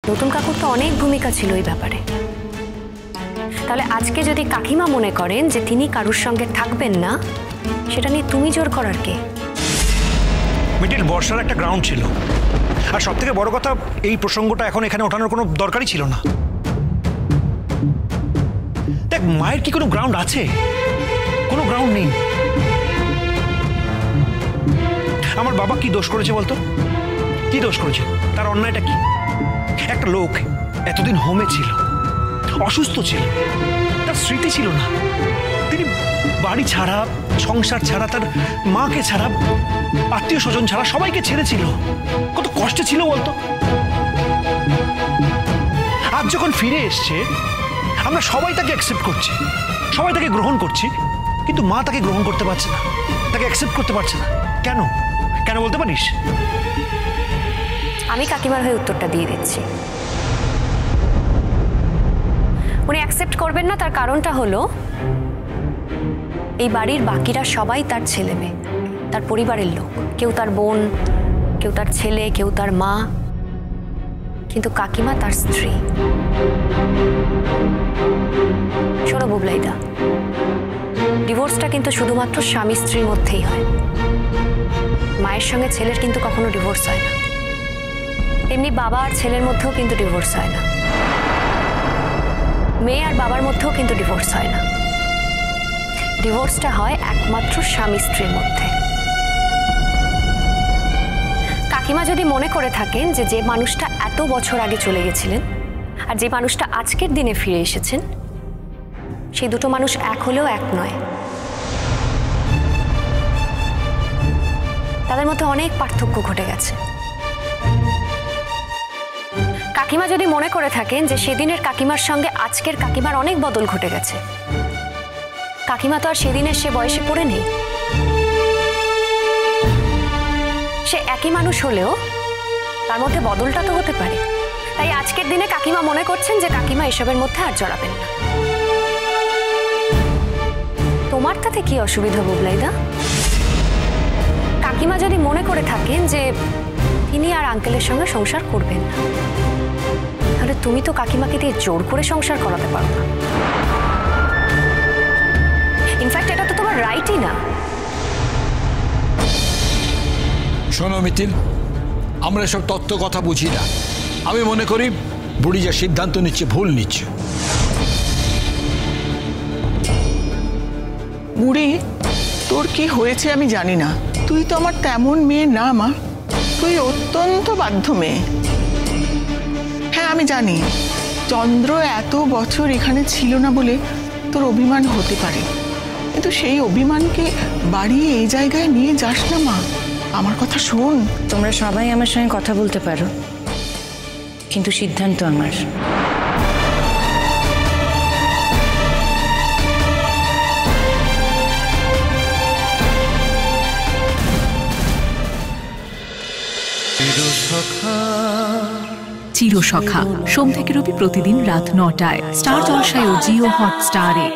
নতুন কাকুর তো অনেক ভূমিকা ছিল এই ব্যাপারে। তাহলে আজকে যদি কাকিমা মনে করেন যে তিনি কারুর সঙ্গে থাকবেন না, সেটা নিয়ে তুমি জোর করার কে? মিডিল বর্ষার একটা গ্রাউন্ড ছিল, আর সব থেকে বড় কথা এই প্রসঙ্গটা এখন এখানে ওঠানোর কোনো দরকারই ছিল না। দেখ, মায়ের কি কোনো গ্রাউন্ড আছে? কোনো গ্রাউন্ড নেই। আমার বাবা কি দোষ করেছে বলতো? কি দোষ করেছে? তার অন্যায়টা কি? একটা লোক এতদিন হোমে ছিল, অসুস্থ ছিল, তার স্মৃতি ছিল না, তিনি বাড়ি ছাড়া, সংসার ছাড়া, তার মাকে ছাড়া, আত্মীয় স্বজন ছাড়া সবাইকে ছেড়েছিল। কত কষ্টে ছিল বলতো? আজ যখন ফিরে এসছে, আমরা সবাই তাকে অ্যাকসেপ্ট করছি, সবাই তাকে গ্রহণ করছি, কিন্তু মা তাকে গ্রহণ করতে পারছে না, তাকে অ্যাকসেপ্ট করতে পারছে না। কেন? কেন বলতে পারিস? আমি কাকিমার হয়ে উত্তরটা দিয়ে দিচ্ছি। উনি অ্যাকসেপ্ট করবেন না, তার কারণটা হলো এই বাড়ির বাকিরা সবাই তার ছেলে মেয়ে, তার পরিবারের লোক। কেউ তার বোন, কেউ তার ছেলে, কেউ তার মা, কিন্তু কাকিমা তার স্ত্রী। শোনো বুবলাইদা, ডিভোর্সটা কিন্তু শুধুমাত্র স্বামী স্ত্রীর মধ্যেই হয়। মায়ের সঙ্গে ছেলের কিন্তু কখনো ডিভোর্স হয় না। তেমনি বাবা আর ছেলের মধ্যেও কিন্তু ডিভোর্স হয় না। মেয়ে আর বাবার মধ্যেও কিন্তু ডিভোর্স হয় না। ডিভোর্সটা হয় একমাত্র স্বামী স্ত্রীর মধ্যে। কাকিমা যদি মনে করে থাকেন যে যে মানুষটা এত বছর আগে চলে গেছিলেন আর যে মানুষটা আজকের দিনে ফিরে এসেছেন, সেই দুটো মানুষ এক হলেও এক নয়। তাদের মধ্যে অনেক পার্থক্য ঘটে গেছে। কাকিমা যদি মনে করে থাকেন যে সেদিনের কাকিমার সঙ্গে আজকের কাকিমার অনেক বদল ঘটে গেছে, কাকিমা তো আর সেদিনের সে বয়সে পড়ে নেই। সে একই মানুষ হলেও তার মধ্যে বদলটা তো হতে পারে। তাই আজকের দিনে কাকিমা মনে করছেন যে কাকিমা এসবের মধ্যে আর জড়াবেন না। তোমার তাতে কি অসুবিধা বুবলাইদা? কাকিমা যদি মনে করে থাকেন যে তিনি আর আঙ্কেলের সঙ্গে সংসার করবেন না, তাহলে তুমি তো কাকিমাকে দিয়ে জোর করে সংসার করাতে পারো না। ইনফ্যাক্ট এটা তো তোমার রাইটই না। শোনো মিতিল, আমরা সব তত্ত্ব কথা বুঝি না। আমি মনে করি বুড়ি যা সিদ্ধান্ত নিচ্ছে ভুল নিচ্ছে। বুড়ি, তোর কি হয়েছে আমি জানি না, তুই তো আমার তেমন মেয়ে না মা, তুই অত্যন্ত বাধ্য মেয়ে। হ্যাঁ আমি জানি চন্দ্র এত বছর এখানে ছিল না বলে তোর অভিমান হতে পারে, কিন্তু সেই অভিমানকে বাড়িয়ে এই জায়গায় নিয়ে যাস না মা। আমার কথা শোন। তোমরা সবাই আমার সঙ্গে কথা বলতে পারো, কিন্তু সিদ্ধান্ত আমার। চিরসখা সোম থেকে রবি প্রতিদিন রাত ৯টায় স্টার জলসায় ও জিও হটস্টারে।